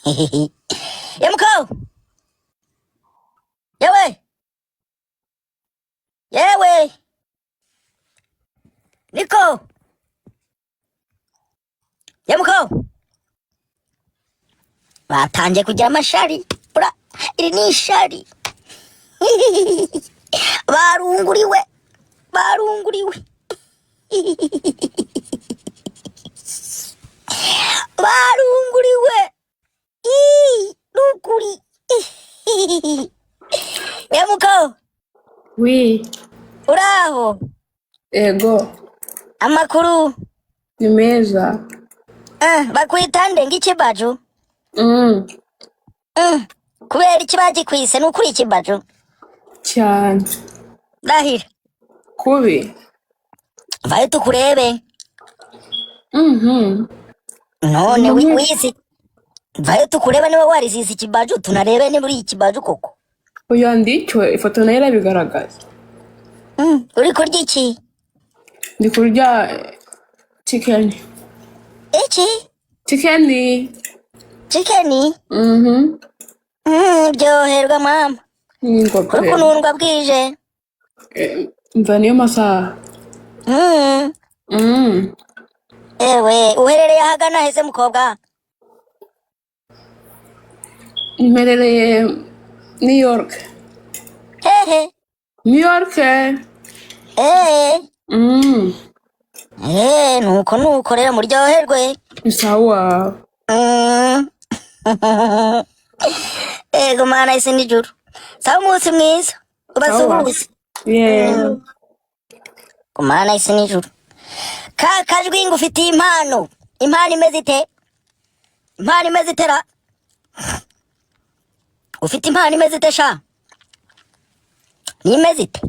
Yemko. Yewe. Yewe. Niko. Yemko. Batangiye kugira amashari. Ura, iri ni ishari. Barunguriwe. Barunguriwe. Barunguriwe. Nukuri. Yemko. Oui. Uraho. Ego. Amakuru. Ni meza. Bakwitande ng'ikibajo. Kubera ikibaji kwise nukuri ikibajo. Cyane. Rahira. Kubi. Vaye tukurebe. None wisi. Vaye tukureba niba warizisi ikibajo tunarebe ni muri ikibajo koko. Oya ndicyo ifoto nayo irabigaragaza. Uri kurya iki? Ndi kurya chicken. Iki? Chicken. Chicken? Byoherwa mama. Ukunundwa bwije. Mva niyo masaha. Ewe, uherereye ahagana heze mukobwa? Mperereye New York. Hehe. New York. Nuko rero muryoherwe. Sawa. Ego mana isi nijuru. Sawa umunsi mwiza. Ubasuhuze. Yeah. Kumana isi nijuru. Kajwi ngufitiye impano. Impano imeze ite? Impano imeze itera? Ufite impano imeze ite sha? Ni imeze ite?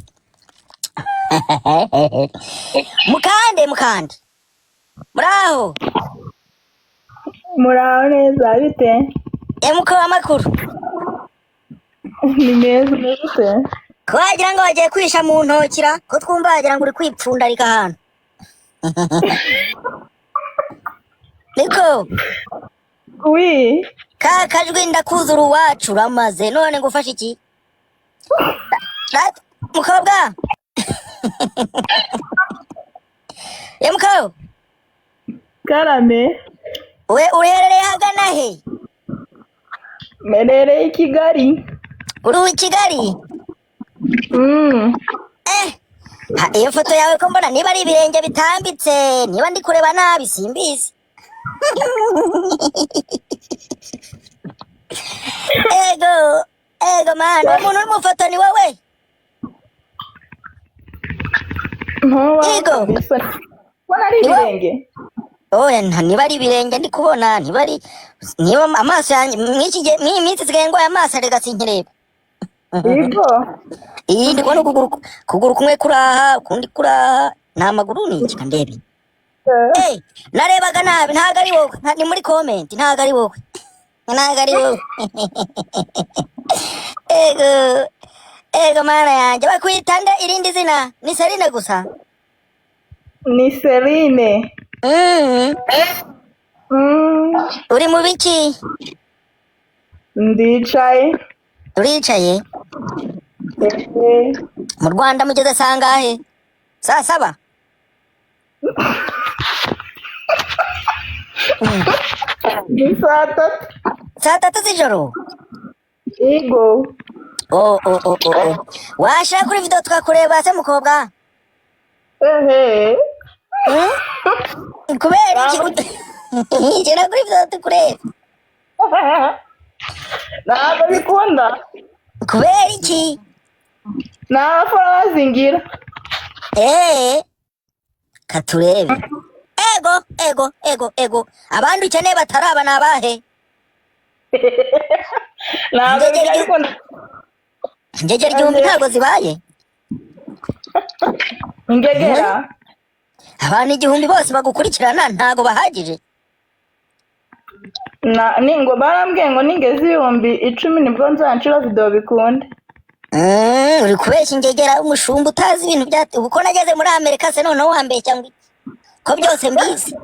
Mukande. Muraho. Muraho neza bite? Emuko amakuru. Ni meza neza. Ko wagira ngo wagiye kwisha mu ntokira ko twumva wagira ngo uri kwipfundarika hano. Niko. Oui. Kajwi ndakuzura uwacu ramaze none ngufasha iki? Mukobwa. Yemko. Karame. We uherereye hagana he? Merereye Kigali. Uri i Kigali? Iyo foto yawe ko mbona niba ari ibirenge bitambitse niba ndi kureba nabi simbizi. Ego man, umuntu uri mu foto ni wowe? Ego. Wana ari ibirenge? Oya niba ari ibirenge ndi kubona niba amaso yanjye mw'iyi minsi sigaye ngo amaso arega sinkireba. Ego. Iyi ndi kubona kuguru kumwe kuraha ukundi kuraha nta maguru ni iki kandebe. Narebaga nabi ntago ari wowe ni muri comment ntago ari wowe. Ntago ari wowe. Ego mana yanjye bakwitande irindi zina ni Serine gusa. Ni Serine. Uri mu biki? Ndicaye. Uricaye? Mu Rwanda mugeze sangahe? Saa 7? Saa 3 z'ijoro? Ego. Washaka kuri video tukakureba se mukobwa? Kubera iki? Njena kuri video tukureba. Ntabwo bikunda. Kubera iki? Nafora zingira. Katurebe. Ego. Abandi ukeneye bataraba nabahe? Ntabwo bikunda. Ngegera igihumbi ntabwo zibaye. Ngegera. Abantu igihumbi bose bagukurikirana ntago bahagije. Ningo barambwiye ngo ningeze ibihumbi 10 nibwo nzanshira video bikunde. Uri kubeshya ingegera umushumba utazi ibintu byate uko nageze muri Amerika se noneho wambeshya ngo ko byose mbizi.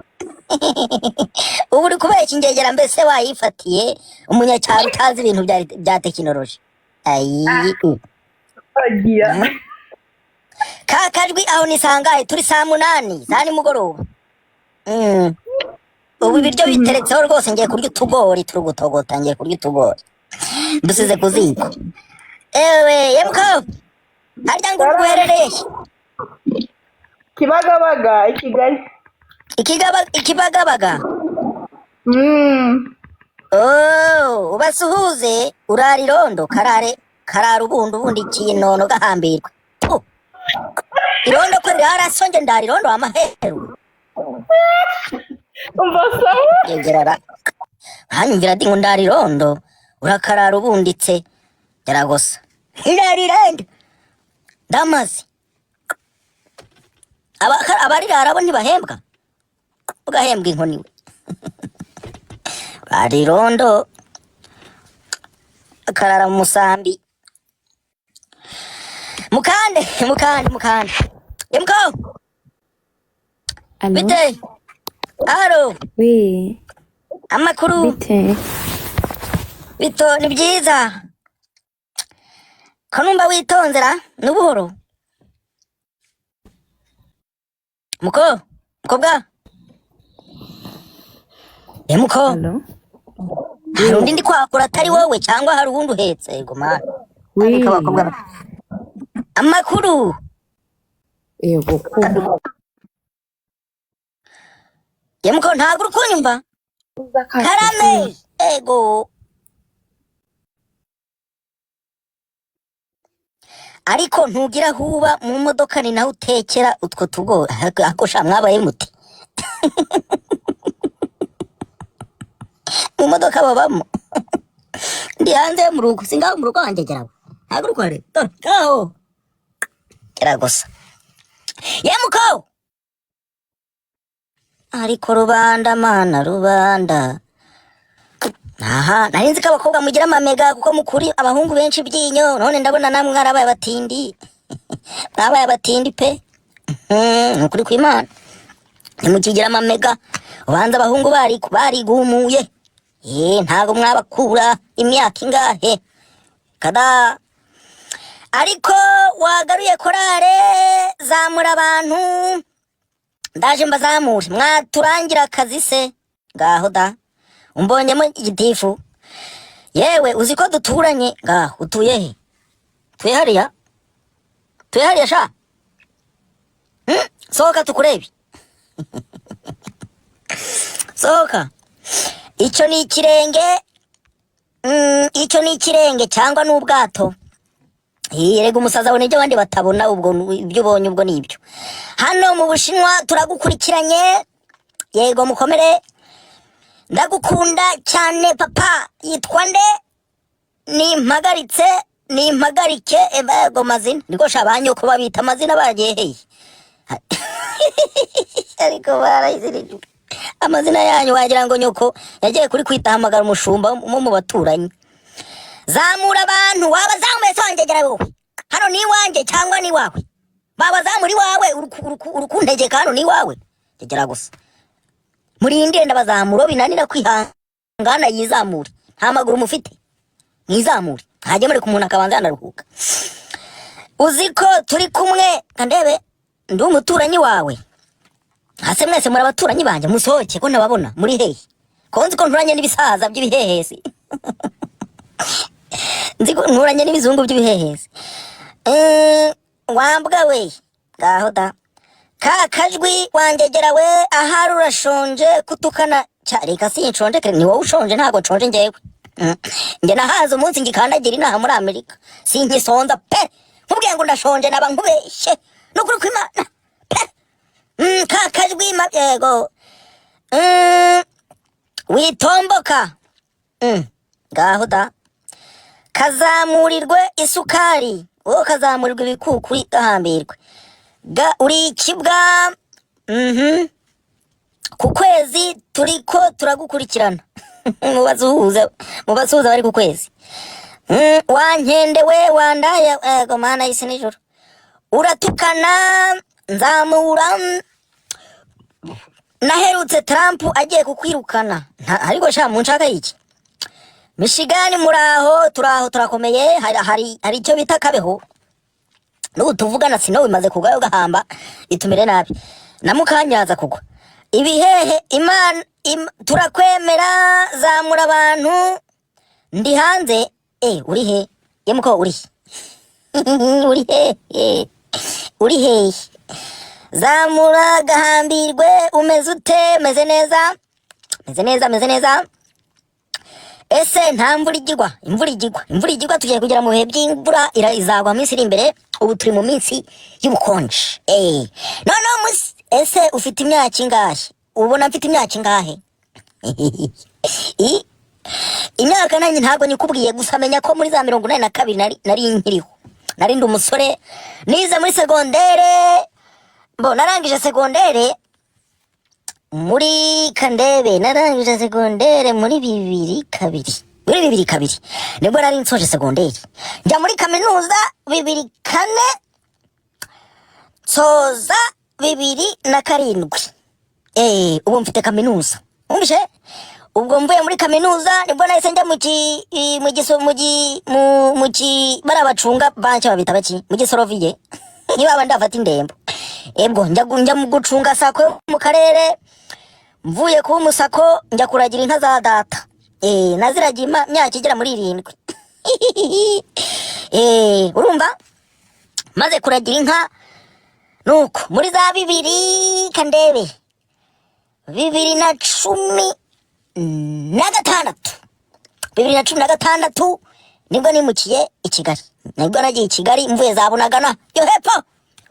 ubu uri kubeshya ingegera mbese wayifatiye umunyacyaro utazi ibintu bya tekinoloji. Ayi. agiya Ka kajwi aho ni sangahe? Turi saa 8 za nimugoroba. Ubu ibiryo biteretseho rwose, ngiye kurya utugori turi gutogota, ngiye kurya utugori dusize ku ziko. Ewe yemuko harya ngo uherereye Kibagabaga i Kigali. Ikibagabaga. Oh, ubasuhuze urara irondo karara ubundi ikinono gahambirwa. Irondo ko ryarasonje ndara irondo amaheru. Umva sawa Yegerara. Hanyumvira ndi ngo ndara irondo urakarara ubunditse yaragosa. Ndara irondo ndamazi. Abarirara bo ntibahembwa, ugahembwa inkoni we. Ari irondo akarara mu musambi. Mukande Yemko Allô? bite? Alo Oui, amakuru bite. bito ni byiza ko numva witonzera n'ubuhoro. Mukobwa Yemuko Allô? hari undi ndi kwakura atari wowe cyangwa hari uwundi uhetse? Yego mana. Oui. Ariko abakobwa amakuru Beaucoup. Yemuko ntabwo uri kunyumva? Karame ego. Ariko ntugira huba mu modoka ni naho utekera utwo tugori akosha mwabaye muti. Mu modoka babamo. Ndi hanze mu rugo singaho mu rugo wanjye geraho. Ntabwo uri kware. Kaho. Kera gusa. Yemuko. Ariko rubanda mana rubanda. Aha, narinzi ko abakobwa mugira amamega kuko mukuri abahungu benshi byinyo, none ndabona namwe mwarabaye abatindi. Mwabaye abatindi pe. Nukuri kw'Imana. Nimukigira amamega, ubanza abahungu barigumuye. Ntago mwabakura imyaka ingahe. Kada. Ariko wagaruye korale zamura abantu. Ndaje mbazamure, mwaturangira akazi se. Ngaho da. Umbonyemo igitifu. Yewe uzi ko duturanye ngaho utuye he? Tuye hariya sha. Sohoka tukurebe. Sohoka. Icyo ni ikirenge cyangwa n'ubwato. Yego umusaza we n'ibyo abandi batabona, ubwo ibyo ubonye ubwo nibyo. Hano mu Bushinwa turagukurikiranye. Yego mukomere. Ndagukunda cyane papa. Yitwa nde? Nimpagarike ego mazina. Niko shabanyo ko babita amazina bagiye hehe. Ariko barayizirije. Amazina yanyu wagira ngo nyoko yagiye kuri kwitahamagara umushumba mu baturanyi. Zamura abantu wabazamuye songegera wowe. Hano ni wanje cyangwa ni wawe? Baba zamuri wawe urukuntegeka hano ni wawe. Tegera gusa. Murindire ndabazamuro binanira kwihangana yizamure. Nta maguru mufite. Mwizamure. Hajye muri kumuntu akabanza ndaruhuka. Uziko turi kumwe kandebe ndi umuturanyi wawe. Hase mwese muri abaturanyi banje musohoke ko nababona muri hehe. Konzi ko nturanye n'ibisaza by'ibihehesi. Nziko nturanye n'ibizungu by'ibihehesi. Wambwa we. Ngaho da. Kajwi wangegera we ahari urashonje kutukana reka sinshonje ni wowe ushonje ntago nshonje ngewe. Nge nahaza umunsi ngikandagira inaha muri Amerika sinkisonza pe nkubwiye ngo ndashonje naba nkubeshye nukuri kw'Imana pe. Kajwi yego witomboka ngaho da. Kazamurirwe isukari wowe kazamurirwe ibikukuri gahambirwe. Uri ikibwa. Ku kwezi turiko turagukurikirana. Mubasuhuza bari ku kwezi. Wankende we wandaya ego mana y'isi n'ijoro. Uratukana nzamura naherutse Trump agiye kukwirukana ariko sha munshaka iki Michigan muraho turakomeye hari icyo bita kabeho n'ubu tuvugana sino bimaze kugayo gahamba itumire nabi namukanyaza kugwa ibihehe Imana turakwemera zamura abantu ndi hanze uri he yemuko uri uri he zamura gahambirwe umeze ute meze neza ese nta mvura igigwa tugiye kugera mu bihe by'imvura izagwa minsi iri imbere ubu turi mu minsi y'ubukonje none ese ufite imyaka ingahe ubona mfite imyaka ingahe imyaka nanjye ntabwo nyikubwiye gusa menya ko muri za 82 nari nkiriho nari ndi umusore nize muri segondere narangije segondere muri kandebe narangije segondere muri 2002 nibwo nari nsoje segondere njya muri kaminuza 2004 nsoza 2007 ubu mfite kaminuza umvishe ubwo mvuye muri kaminuza nibwo nahise njya barabacunga banki babita baki mu gisoroviye niba abandi bafata indembo ebwo njya mu gucunga sako mu karere mvuye kuba umusako njya kuragira inka za data naziragiye imyaka igera muri 7 urumva maze kuragira inka nuko muri za 2016 nibwo nimukiye i Kigali nibwo nagiye i Kigali mvuye za Bunagana yo hepfo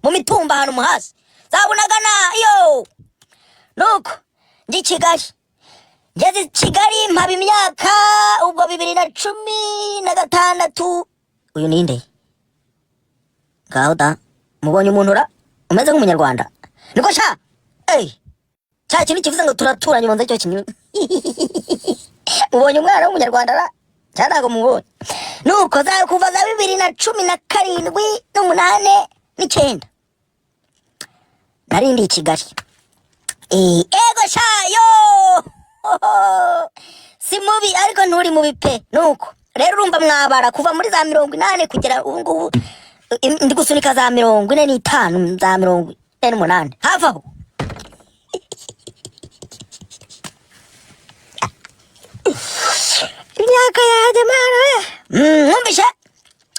mu mitumba hano muhazi za Bunagana yo nuko ndi Kigali ngeze Kigali mpaba imyaka ubwo 2016 uyu ninde gauda mubonye umuntu umeze nk'umunyarwanda niko sha cya kintu kivuze ngo turaturanye mu nzira cyo kinyu ubonye umwana w'umunyarwanda cyanago mubonye nuko za kuva za 2017 n'umunane n'icyenda narindi i Kigali ego shayo si mubi ariko nturi mubi pe nuko rero urumva mwabara kuva muri za 80 kugera ubu ngubu ndi gusunika za 45 za 48 hafi aho imyaka yanjye mara mwumvishe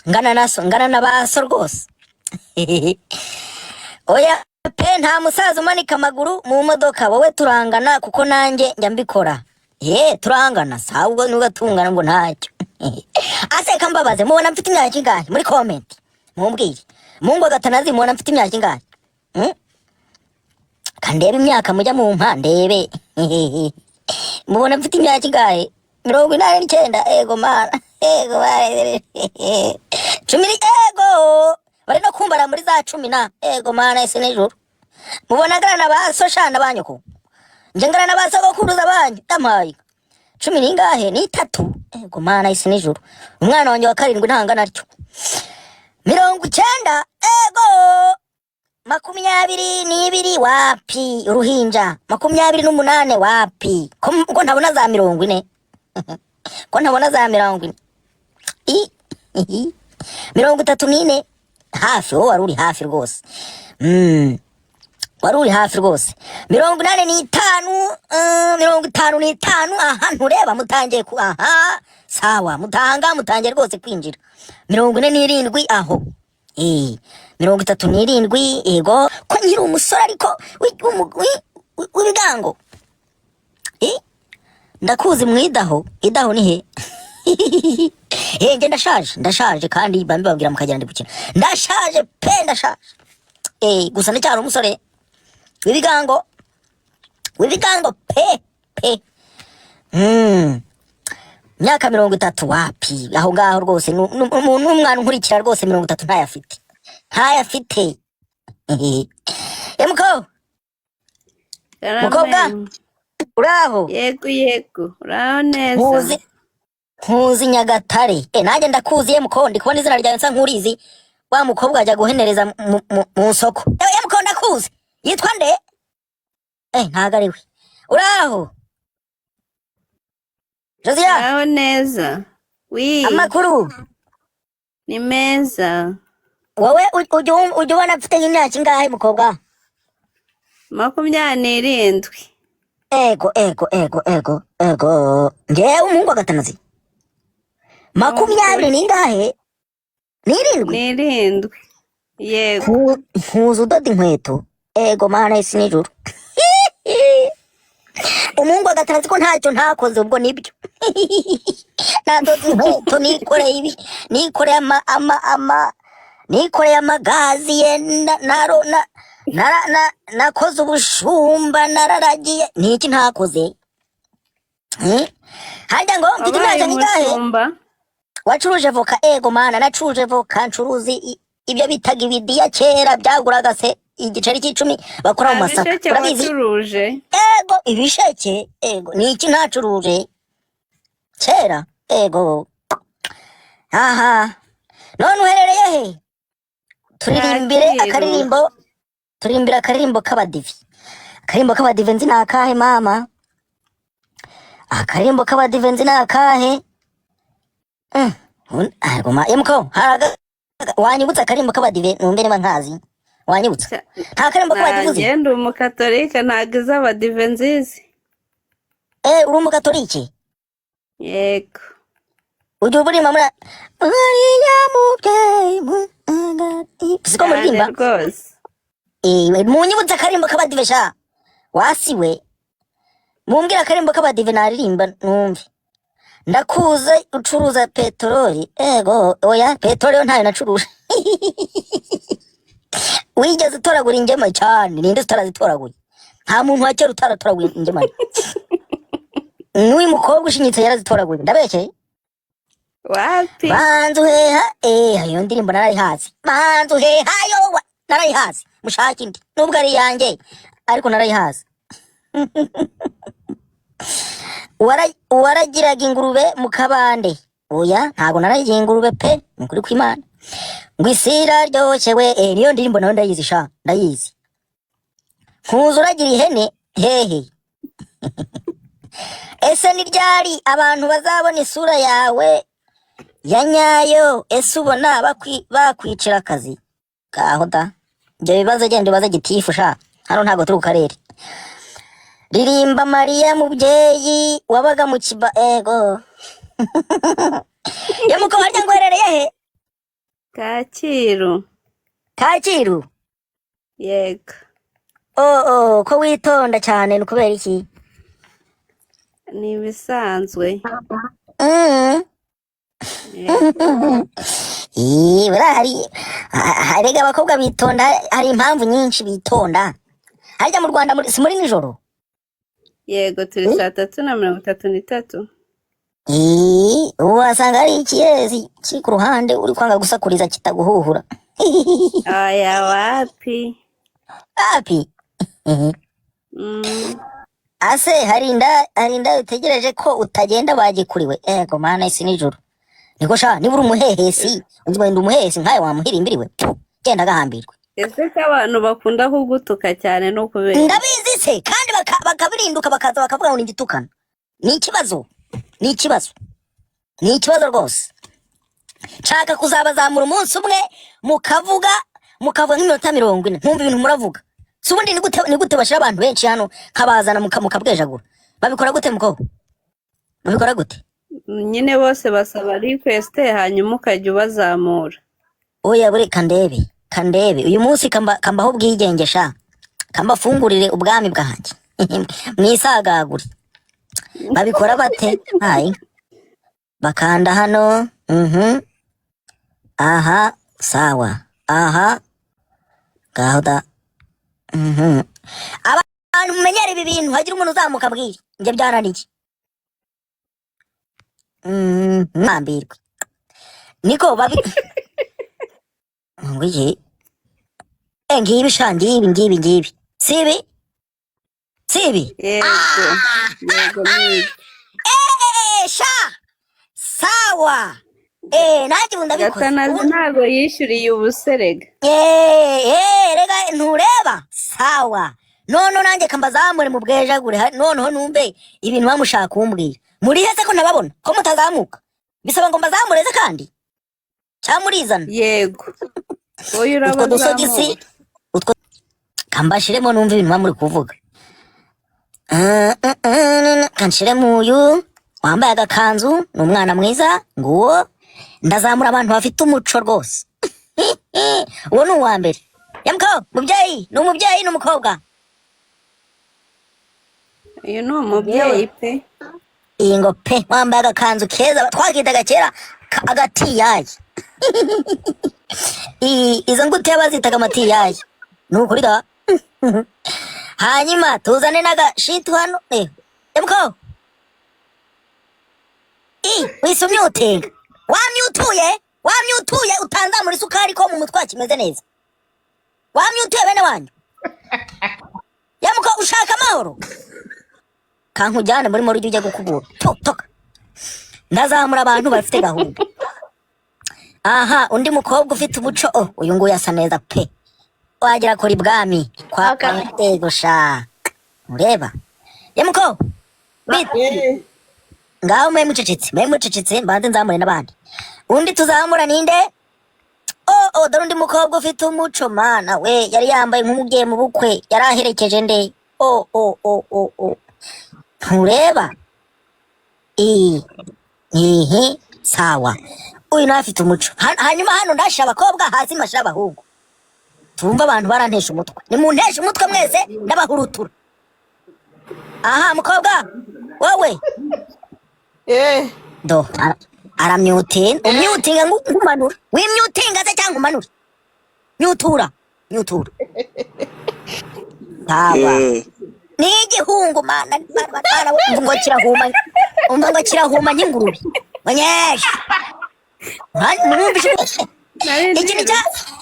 ngana n'abaso rwose oya pe nta musaza umanika amaguru mu modoka wowe turangana kuko nanjye njya mbikora turangana sabwo nugatungana ngo ntacyo aseka mbabaze mubona mfite imyaka ingahe muri comment mumbwire mungu agatanazi mubona mfite imyaka ingahe kandebe imyaka mujya mu mpandebe mubona mfite imyaka ingahe 89 ego mana cumi ego bari no kumbara muri za 10 ego mana ese nejuru mubona garana baso shana banyoko nje garana baso gokuruza banyu tamaye 10 ningahe ni 3 ego mana ese nejuru umwana wanjye wa 7 ntangana atyo 90 ego 22 wapi uruhinja 28 wapi ko ntabona za 40 ko ntabona za 40 34 hafi wari uri hafi rwose wari uri hafi rwose 55 aha ntureba mutangiye ku aha sawa mutangiye rwose kwinjira 47 aho 37 ego ko nkiri umusore ariko w'ibigango ndakuzi mwidaho ni he nge ndashaje kandi babwira mukagera ndi gukina ndashaje gusa ndacyari umusore w'ibigango pe myaka 30 wapi aho ngaho rwose n'umwana nkurikira rwose 30 ntayafite mukobwa uraho yego uraho neza nkuzi Nyagatare nanjye ndakuzi muko ndi kubona izina ryawe nsa nkurizi wa mukobwa ajya guhenereza mu soko muko ndakuzi yitwa nde ntago ari we. Uraho Josiya? Uraho neza. Wi. Amakuru Ni meza. wowe ujya ubona mfite nk'imyaka ingahe mukobwa? 27. Ego ngewe umuhungu wa gatanazi 20 n'ingahe? N'irindwi. Yego. Nkuzi udoda inkweto. Ego mana isi n'ijuru. Umuhungu wa gatanazi ko ntacyo ntakoze ubwo nibyo. Nadoda inkweto, nikoreye amagazi ye, nakoze ubushumba, nararagiye. Niki ntakoze? Harya ngo mfite imyaka ningahe? Wacuruje voka? Ego mana nacuruje voka, ncuruzi ibyo bitaga ibidiya kera byaguraga se igiceri cy'icumi bakora mu masaka. Urabizi? Ego ibisheke. Ego niki ntacuruje kera? Ego aha none uherereye he? Turirimbire akaririmbo k'abadive. Akarimbo k'abadive nzi nakahe mama? Akarimbo k'abadive nzi nakahe? Ariko MK wanyibutsa akarimbo k'abadive numve niba nkazi. Wanyibutsa nta karimbo k'abadive uzi? Ngende umukatolika ntago iz'abadive nzizi. Uri umukatolike? Yego. Ujya uburima Mariya mubyeyi siko muririmba rwose. Munyibutsa akarimbo k'abadive sha wasiwe. Mumbwira akarimbo k'abadive naririmba numve. Ndakuze ucuruza peteroli. Ego oya peteroli ntayo nacuruje. Wigeze utoragura ingema cyane? Ninde utarazitoragura? Nta muntu wa kera utaratoraguye ingema. N'uyu mukobwa ushinyitse yarazitoraguye. Ndabeshye? Wapi? Banzu heha iyo ndirimbo narayihazi. Banzu heha yo narayihazi. Mushaka indi nubwo ari yanjye ariko narayihazi. Waragiraga ingurube mu kabande? Oya ntago naragiye ingurube pe, nukuri kw'Imana. Ngwisira ryoshye we. Niyo ndirimbo nayo ndayizi sha, ndayizi. Nkuzi uragira ihene hehe? Ese ni ryari abantu bazabona isura yawe ya nyayo? Ese ubona bakwicira akazi kaho da? Ibyo bibazo genda ubaze gitifu sha, hano ntago turi ku karere. Ririmba Mariya mubyeyi wabaga mu kiba. Ego yamuko harya ngo herereye he? Kacyiru? Yego. Ko witonda cyane ni kubera iki? Ni ibisanzwe. Harega abakobwa bitonda, hari impamvu nyinshi bitonda. Harya mu Rwanda si muri nijoro? Yego turi 3:33. Wasanga ari ikirezi kiri ku ruhande uri kwanga gusakuriza kitaguhuhura. Aya wapi? Ase harinda utegereje ko utagenda bagikuriwe. Ego mana isi nijoro. Niko sha niba uri umuhehesi uzwenda umuhehesi nkaye wamuhirimbiriwe. Genda gahambirwe. Ese ko abantu bakunda kugutuka cyane no kubera? Ndabizi se kandi bakabirinduka bakaza bakavuga ngo ni gitukana. Ni ikibazo rwose. Nshaka kuzabazamura umunsi umwe mukavuga nk'iminota 40. Nkumva ibintu muravuga. Si ubundi ni gute bashira abantu benshi hano kabazana mukabwejagura? Babikora gute muko? Babikora gute? Nyine bose basaba request hanyuma ukajya ubazamura. Oya bure kandebe uyu munsi kambaho ubwigenge sha, kambafungurire ubwami bwanjye. Mwisagagure. Babikora bate? Hayi bakanda hano. Aha sawa. Aha gahda. Abantu mumenyere ibi bintu, hagira umuntu uzamuka bwira nge byaraniki. Ntambirwe niko babi ngwije ngibi shangi ngibi sibi Yego ni sha sawa. Nanjye ndabikoze. Gatanazi ntago yishyuriye ubuserega. Rega ntureba sawa none nanjye kambazamure mu bwejagure noneho numve ibintu bamushaka kumbwira muri hese ko nababona ko mutazamuka bisaba ngo mbazamureze kandi cyamurizana yego wowe utwo dusogisi urabazamura utwo kambashiremo numve ibintu bamuri kuvuga kanshiremo uyu wambaye agakanzu ni umwana mwiza nguwo ndazamura abantu bafite umuco rwose uwo ni uwa mbere yamuko mubyeyi ni umubyeyi n'umukobwa uyu ni umubyeyi pe iyi ngo pe wambaye agakanzu keza twakitaga kera agatiyayi izo ngutiya bazitaga amatiyayi ni ukuri da hanyuma tuzane n'agashitu hano yamuko wisumye utenga wamyutuye utanzamura isukari ko mu mutwe kimeze neza wamyutuye bene wanyu yamuko ushaka amahoro kankujyane muri ujya ujya gukubura toka ndazamura abantu bafite gahunda aha undi mukobwa ufite umuco uyu nguyu asa neza pe wagira kuri bwami kwa kwego sha ureba yamuko ngaho mwe mucecetse mbanze nzamure n'abandi undi tuzamura ninde dore undi mukobwa ufite umuco mana we yari yambaye nk'umugiye mu bukwe yari aherekeje nde ntureba sawa uyu nawe afite umuco hanyuma hano ndashira abakobwa hasi mashira abahungu tumva abantu barantesha umutwe ni mu ntesha umutwe mwese ndabahurutura aha mukobwa wowe do umyutinga ngumanura wimyutinga se cyangwa umanura nyutura sawa ni igihungu mana ngo kirahuma nk'ingurube banyesha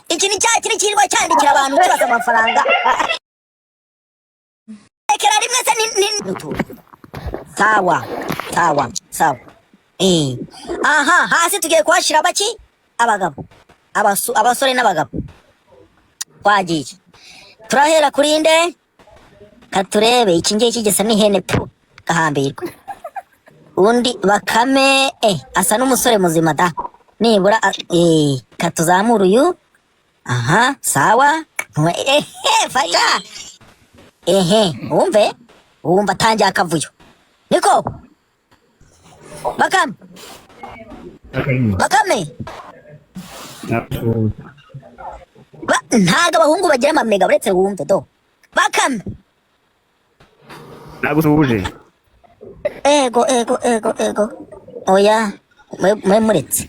iki ni cya kiri kirirwa cyandikira abantu kibaza amafaranga rekera rimwe se sawa aha hasi tugiye kuhashira baki abagabo abasore n'abagabo twagiye turahera kuri nde katurebe iki ngiki gisa n'ihene pu gahambirwa undi bakame asa n'umusore muzima da nibura katuzamura uyu aha sawa fata wumva atangiye akavuyo niko bakame ntago abahungu bagira amamega uretse wumve do bakame nagusuhuje ego oya mwemuretse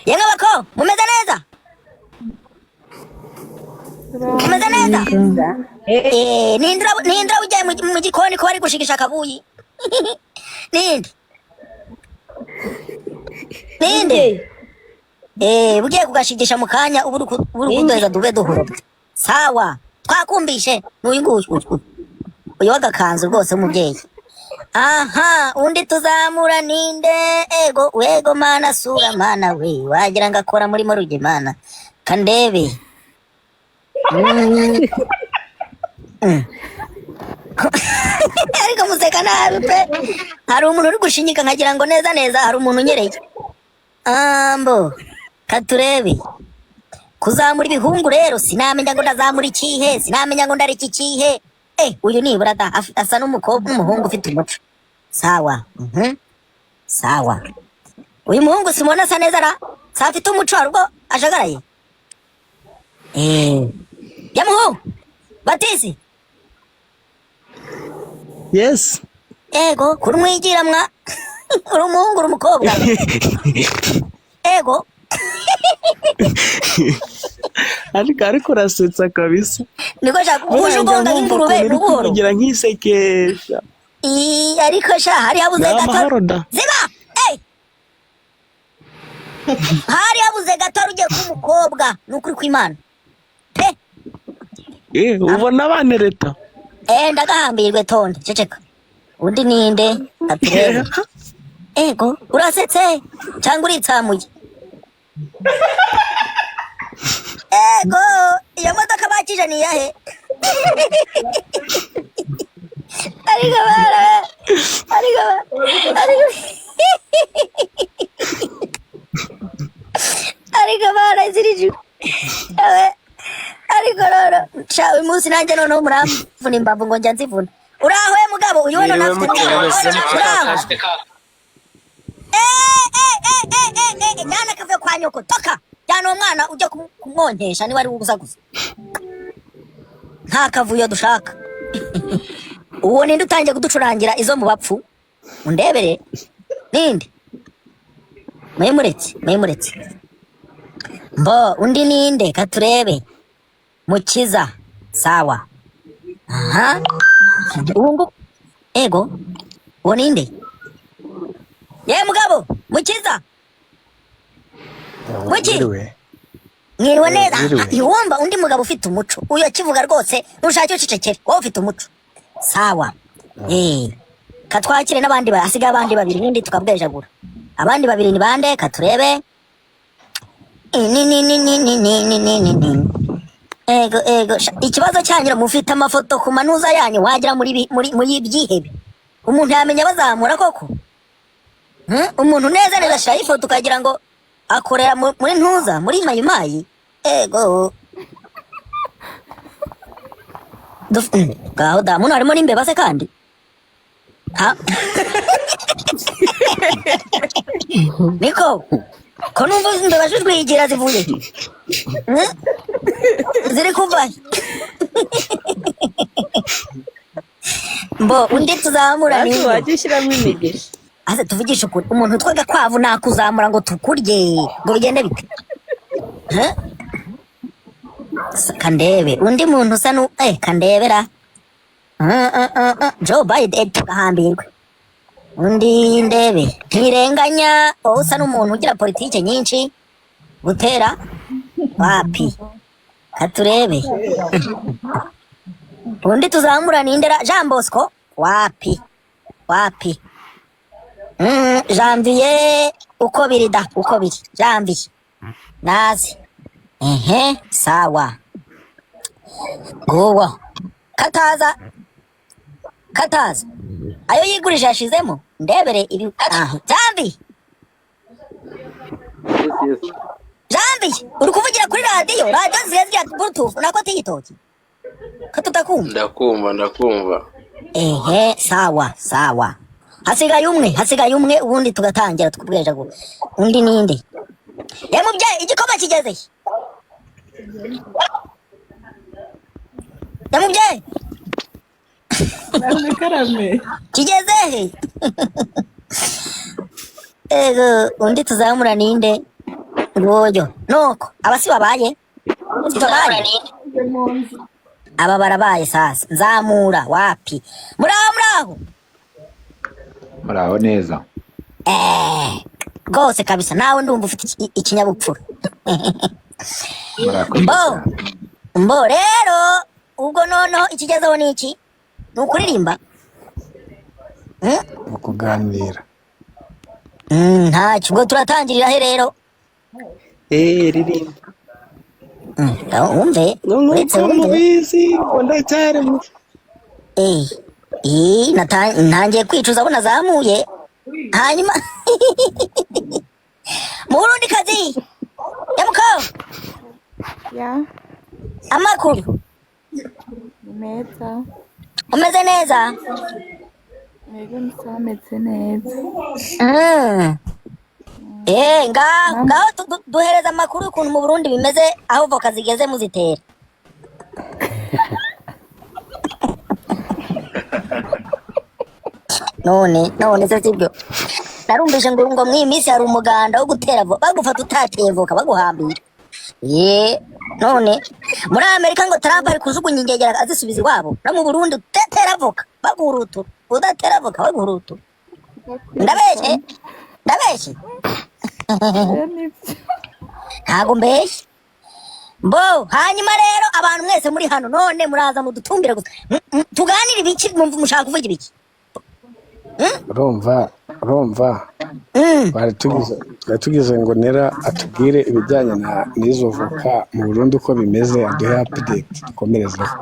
yemwe bako mumeze neza nindira ujyaye mu gikoni ko bari gushigisha akabuyi ninde bugiye kugashigisha mu kanya ubu uri kuduheza dube duhura sawa twakumbishe n'uyu nguyu uyu w'agakanzu rwose w'umubyeyi aha undi tuzamura ninde wego mana sura mana we wagira ngo akora muri ruge mana kandebe ariko museka nabi pe hari umuntu uri gushinyika nkagira ngo neza hari umuntu unyereye ambo katurebe kuzamura ibihungu rero sinamenya ngo ndazamura ikihe sinamenya ngo ndari iki kihe uyu nibura da asa n'umukobwa n'umuhungu ufite umuco sawa sawa uyu muhungu simubona asa neza ra afite umuco ubwo ajagaraye yamuhungu batisi yes ego kurumwigira mwa uri umuhungu uri umukobwa ego ariko urasetsa kabisa niko shaka uje ugonga nk'ingurube n'ubuhoro kugira nk'isekesha ariko sha hari habuze gato ziba hari habuze gato ugiye k'umukobwa n'ukuri kw'Imana pe ubona abanereta ndagahambirwe tonde ceceka undi ninde aturebe ego urasetse cyangwa uritsamuye ego iyo modoka bakije ni yahe ariko bara ariko ariko bara ziriju ariko rero sha uyu munsi nanjye noneho muramvuna imbavu ngo njya nzivuna uraho mugabo uyu wano nafite Jana kavuye kwa nyoko toka jana umwana ujya kumwonkesha niba ari uguza gusa nta kavuyo dushaka uwo ninde utangiye kuducurangira izo mu bapfu undebere ninde mwemuretse mbo undi ninde katurebe Mukiza sawa aha ubu ego uwo ninde ye mugabo Mukiza mwiriwe neza yumva undi mugabo ufite umuco uyu akivuga rwose nushake ucecekere wowe ufite umuco sawa katwakire n'abandi basigaye abandi babiri n'indi tukabwejagura abandi babiri ni bande katurebe ego ikibazo cyanyu mufite amafoto ku manuza yanyu wagira muri byihebe umuntu yamenya bazamura koko umuntu neza neza ashira ifoto ukagira ngo akorera muri ntuza muri mayumayi ego gaho da muno harimo n'imbeba se kandi ha niko ko numva imbeba z'urwigira zivuye ziri kuva mbo undi tuzamura ni waje ushyiramo imigisha ase tuvugisha ukuri umuntu twaga kwavu nakuzamura ngo tukurye ngo bigende bite kandebe undi muntu usa kandebera Joe Biden tugahambirwe undi ndebe ntirenganya usa n'umuntu ugira politike nyinshi gutera wapi katurebe undi tuzamura nindera Jean Bosco wapi Janvier uko biri Janvier nazi sawa gowa kataza ayo yigurije yashizemo ndebere ibi Janvier uri kuvugira kuri radio zizya Bluetooth nako tiyitoki katutakumva ndakumva sawa hasigaye umwe ubundi tugatangira tukubweja ngo undi ninde mubyeyi igikoma kigeze mubyeyi karame kigeze ego undi tuzamura ninde ngoyo noko abasi babaye aba barabaye sasa nzamura wapi muraho neza rwose kabisa nawe ndumva ufite ikinyabupfura mbo rero ubwo noneho ikigezeho ni iki ni ukuririmba kuganira ntacyo ubwo turatangirira he rero ririmba wumve uretse mubizi ndacyari mu ntangiye kwicuza abo nazamuye hanyuma Murundi kazi yamukaho amakuru meza umeze neza Ego nisameze neza ngaho duhereza amakuru y'ukuntu mu Burundi bimeze aho voka zigeze muzitera none se sibyo narumvise ngo mw'iyi minsi hari umuganda wo gutera voka bagufata utateye voka baguhambira none muri Amerika ngo Trump ari kujugunya ingegera azisubiza iwabo no mu Burundi udatera voka baguhurutura udatera voka baguhurutura ndabeshye ntago mbeshye mbo hanyuma rero abantu mwese muri hano none muraza mudutumbire gusa tuganire ibiki mushaka kuvuga ibiki urumva tugize ngo Nera atubwire ibijyanye n'izo voka mu Burundi uko bimeze aduhe update dukomerezeho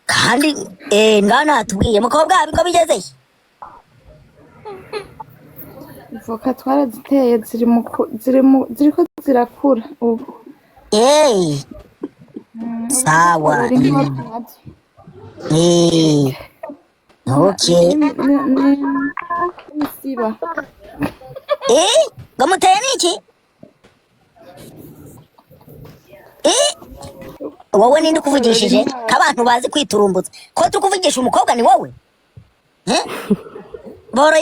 kandi ngana atubwiye mukobwa biko bigeze voka twaraziteye ziriko zirakura ubu sawa okay isiba gamuteye niki wowe ninde ukuvugishije k'abantu bazi kwiturumbutsa ko turi kuvugisha umukobwa ni wowe boroye